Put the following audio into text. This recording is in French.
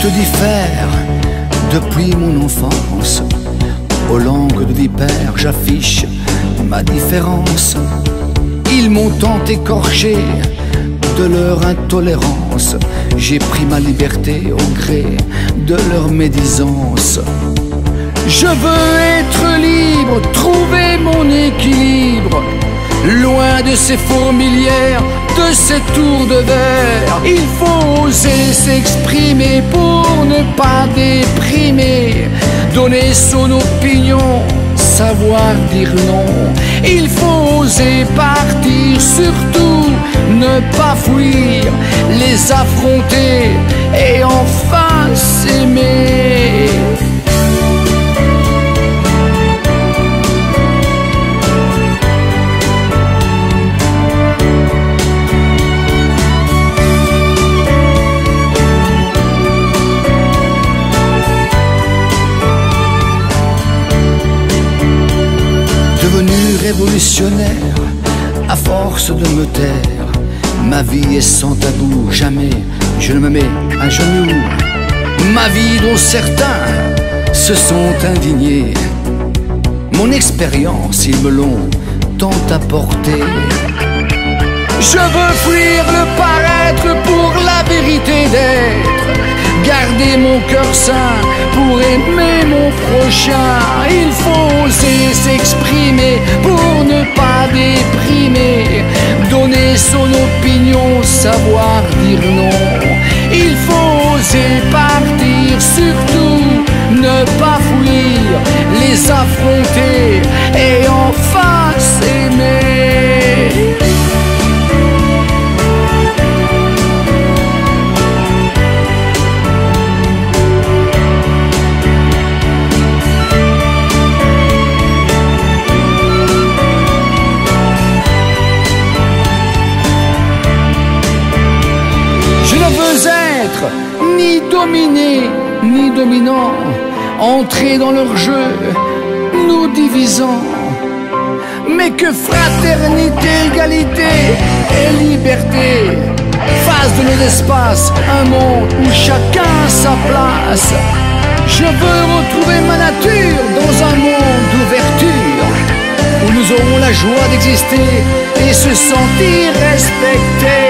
te diffère depuis mon enfance. Aux langues de vipère, j'affiche ma différence. Ils m'ont tant écorché de leur intolérance. J'ai pris ma liberté au gré de leur médisance. Je veux être libre, trouver mon équilibre, loin de ces fourmilières, de ces tours de verre. Il faut oser s'exprimer pour ne pas déprimer, donner son opinion, savoir dire non. Il faut oser partir, surtout ne pas fuir, les affronter et enfin s'aimer. Devenu révolutionnaire, à force de me taire, ma vie est sans tabou, jamais je ne me mets à genoux. Ma vie dont certains se sont indignés, mon expérience ils me l'ont tant apporté. Je veux fuir le paraître pour la vérité d'être, garder mon cœur sain pour aimer mon prochain. Il faut oser s'exprimer pour ne pas déprimer, donner son opinion, savoir dire non. Il faut oser partir, surtout ne pas fuir, les affronter et enfin s'aimer. Ni dominé, ni dominant, entrer dans leur jeu, nous divisant. Mais que fraternité, égalité et liberté fassent de nos espaces un monde où chacun a sa place. Je veux retrouver ma nature dans un monde d'ouverture, où nous aurons la joie d'exister et se sentir respectés.